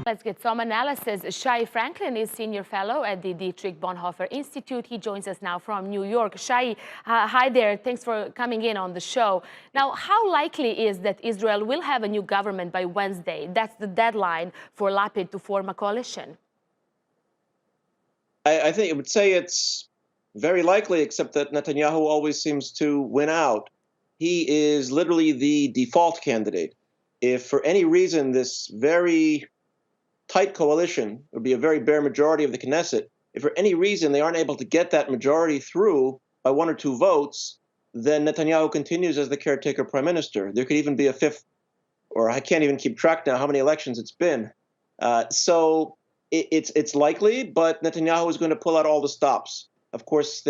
Let's get some analysis. Shai Franklin is senior fellow at the Dietrich Bonhoeffer Institute. He joins us now from New York. Shai, hi there. Thanks for coming in on the show. Now, how likely is that Israel will have a new government by Wednesday? That's the deadline for Lapid to form a coalition. I think I would say it's very likely, except that Netanyahu always seems to win out. He is literally the default candidate. If for any reason this very tight coalition would be a very bare majority of the Knesset, if for any reason they aren't able to get that majority through by 1 or 2 votes, then Netanyahu continues as the caretaker prime minister. There could even be a fifth, or I can't even keep track now how many elections it's been. So it's likely, but Netanyahu is going to pull out all the stops. Of course,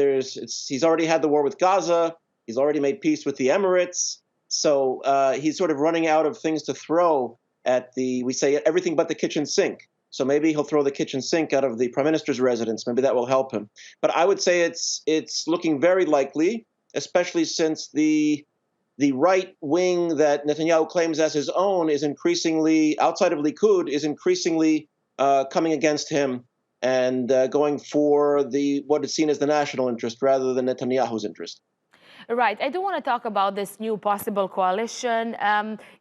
he's already had the war with Gaza. He's already made peace with the Emirates. So he's sort of running out of things to throw at we say everything but the kitchen sink. So maybe he'll throw the kitchen sink out of the prime minister's residence. Maybe that will help him. But I would say it's looking very likely, especially since the right wing that Netanyahu claims as his own is increasingly, outside of Likud, is increasingly coming against him and going for what is seen as the national interest rather than Netanyahu's interest. Right. I do want to talk about this new possible coalition.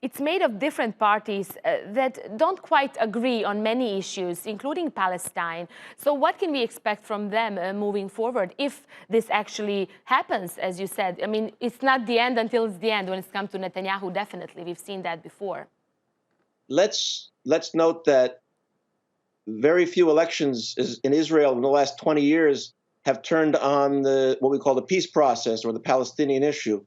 It's made of different parties that don't quite agree on many issues, including Palestine. So what can we expect from them moving forward if this actually happens, as you said? I mean, it's not the end until it's the end when it's come to Netanyahu, definitely. We've seen that before. Let's note that very few elections in Israel in the last 20 years have turned on what we call the peace process or the Palestinian issue.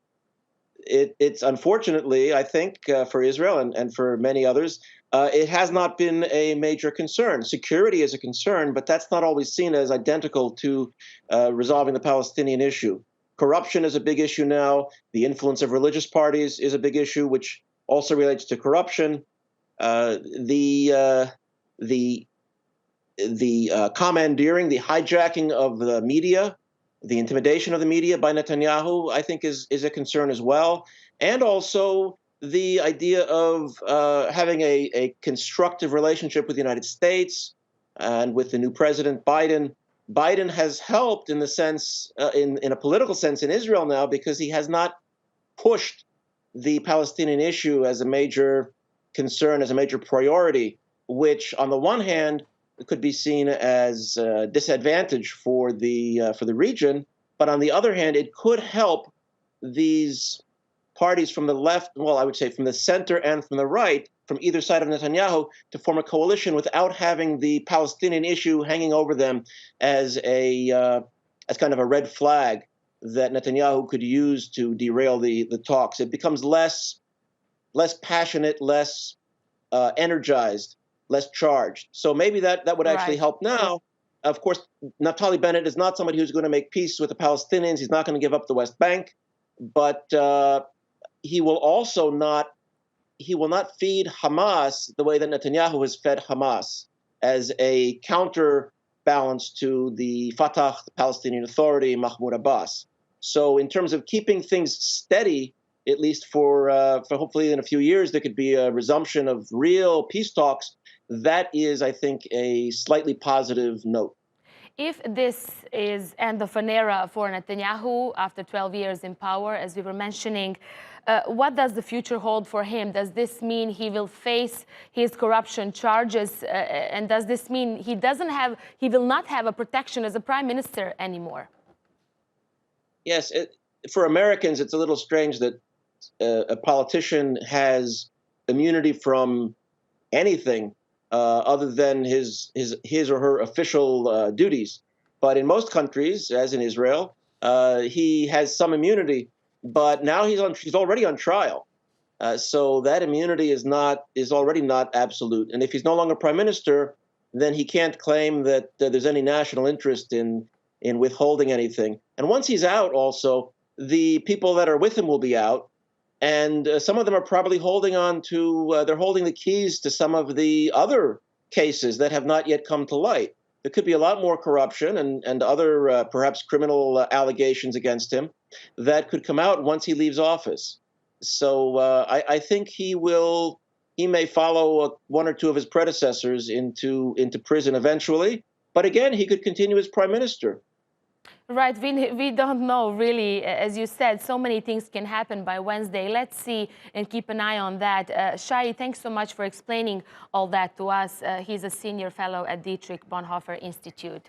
It's unfortunately, I think, for Israel and for many others, it has not been a major concern. Security is a concern, but that's not always seen as identical to resolving the Palestinian issue. Corruption is a big issue now. The influence of religious parties is a big issue, which also relates to corruption. The commandeering, the hijacking of the media, the intimidation of the media by Netanyahu, I think is a concern as well. And also the idea of having a constructive relationship with the United States and with the new president, Biden. Biden has helped in the sense, in a political sense in Israel now, because he has not pushed the Palestinian issue as a major concern, as a major priority, which on the one hand, it could be seen as a disadvantage for the region, but on the other hand, it could help these parties from the left, well, I would say from the center and from the right, from either side of Netanyahu, to form a coalition without having the Palestinian issue hanging over them as kind of a red flag that Netanyahu could use to derail the talks. It becomes less passionate, less energized, less charged. So maybe that would actually help now. Of course, Naftali Bennett is not somebody who's going to make peace with the Palestinians. He's not going to give up the West Bank, but he will not feed Hamas the way that Netanyahu has fed Hamas as a counterbalance to the Fatah, the Palestinian Authority, Mahmoud Abbas. So in terms of keeping things steady, at least for hopefully in a few years, there could be a resumption of real peace talks. That is, I think, a slightly positive note. If this is end of an era for Netanyahu after 12 years in power, as we were mentioning, what does the future hold for him? Does this mean he will face his corruption charges? And does this mean he will not have a protection as a prime minister anymore? Yes, for Americans, it's a little strange that a politician has immunity from anything other than his or her official duties. But in most countries, as in Israel, he has some immunity. But now he's already on trial, so that immunity is already not absolute. And if he's no longer prime minister, then he can't claim that there's any national interest in withholding anything. And once he's out, also the people that are with him will be out. And some of them are probably holding on to, they're holding the keys to some of the other cases that have not yet come to light. There could be a lot more corruption and other perhaps criminal allegations against him that could come out once he leaves office. So I think he he may follow one or two of his predecessors into prison eventually. But again, he could continue as prime minister. Right, we don't know really. As you said, so many things can happen by Wednesday. Let's see and keep an eye on that. Shai, thanks so much for explaining all that to us. He's a senior fellow at Dietrich Bonhoeffer Institute.